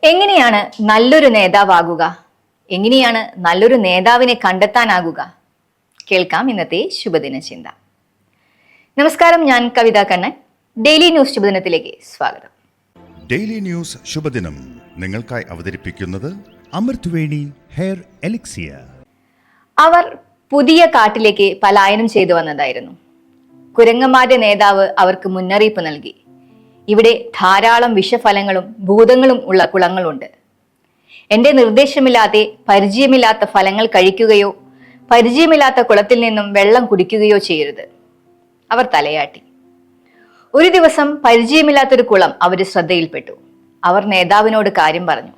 എങ്ങനെയാണ് നല്ലൊരു നേതാവാകുക? എങ്ങനെയാണ് നല്ലൊരു നേതാവിനെ കണ്ടെത്താനാകുക? കേൾക്കാം ഇന്നത്തെ ശുഭദിന ചിന്ത. നമസ്കാരം, ഞാൻ കവിത കണ്ണൻ. ഡെയിലി ന്യൂസ് ശുഭദിനത്തിലേക്ക് സ്വാഗതം. ഡെയിലി ന്യൂസ് ശുഭദിനം നിങ്ങൾക്കായി അവതരിപ്പിക്കുന്നത് അമൃത്വേണി ഹെയർ എലിക്സിയർ. അവർ പുതിയ കാട്ടിലേക്ക് പലായനം ചെയ്തു വന്നതായിരുന്നു. കുരങ്ങന്മാരുടെ നേതാവ് അവർക്ക് മുന്നറിയിപ്പ് നൽകി. ഇവിടെ ധാരാളം വിഷഫലങ്ങളും ഭൂതങ്ങളും ഉള്ള കുളങ്ങളുണ്ട്. എന്റെ നിർദ്ദേശമില്ലാതെ പരിചയമില്ലാത്ത ഫലങ്ങൾ കഴിക്കുകയോ പരിചയമില്ലാത്ത കുളത്തിൽ നിന്നും വെള്ളം കുടിക്കുകയോ ചെയ്യരുത്. അവർ തലയാട്ടി. ഒരു ദിവസം പരിചയമില്ലാത്തൊരു കുളം അവര് ശ്രദ്ധയിൽപ്പെട്ടു. അവർ നേതാവിനോട് കാര്യം പറഞ്ഞു.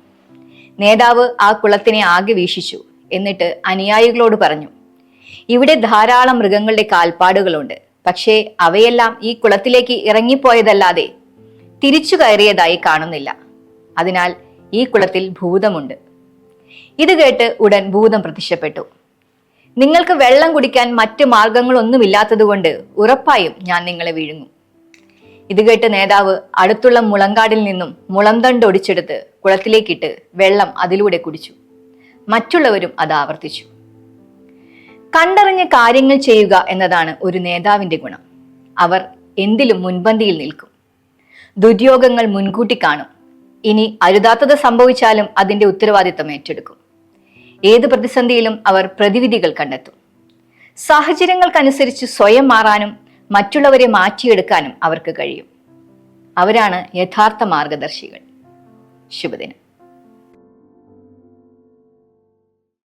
നേതാവ് ആ കുളത്തിനെ ആകെ വീക്ഷിച്ചു. എന്നിട്ട് അനുയായികളോട് പറഞ്ഞു, ഇവിടെ ധാരാളം മൃഗങ്ങളുടെ കാൽപ്പാടുകളുണ്ട്. പക്ഷേ അവയെല്ലാം ഈ കുളത്തിലേക്ക് ഇറങ്ങിപ്പോയതല്ലാതെ തിരിച്ചു കയറിയതായി കാണുന്നില്ല. അതിനാൽ ഈ കുളത്തിൽ ഭൂതമുണ്ട്. ഇത് കേട്ട് ഉടൻ ഭൂതം പ്രത്യക്ഷപ്പെട്ടു. നിങ്ങൾക്ക് വെള്ളം കുടിക്കാൻ മറ്റ് മാർഗങ്ങളൊന്നുമില്ലാത്തതുകൊണ്ട് ഉറപ്പായും ഞാൻ നിങ്ങളെ വിഴുങ്ങും. ഇത് കേട്ട് നേതാവ് അടുത്തുള്ള മുളങ്കാടിൽ നിന്നും മുളന്തണ്ട് ഒടിച്ചെടുത്ത് കുളത്തിലേക്കിട്ട് വെള്ളം അതിലൂടെ കുടിച്ചു. മറ്റുള്ളവരും അത് ആവർത്തിച്ചു. കണ്ടറിഞ്ഞ കാര്യങ്ങൾ ചെയ്യുക എന്നതാണ് ഒരു നേതാവിന്റെ ഗുണം. അവർ എന്തിലും മുൻപന്തിയിൽ നിൽക്കും. ദുര്യോഗങ്ങൾ മുൻകൂട്ടി കാണും. ഇനി അരുതാത്തത് സംഭവിച്ചാലും അതിന്റെ ഉത്തരവാദിത്തം ഏറ്റെടുക്കും. ഏത് പ്രതിസന്ധിയിലും അവർ പ്രതിവിധികൾ കണ്ടെത്തും. സാഹചര്യങ്ങൾക്കനുസരിച്ച് സ്വയം മാറാനും മറ്റുള്ളവരെ മാറ്റിയെടുക്കാനും അവർക്ക് കഴിയും. അവരാണ് യഥാർത്ഥ മാർഗദർശികൾ. ശുഭദിനം.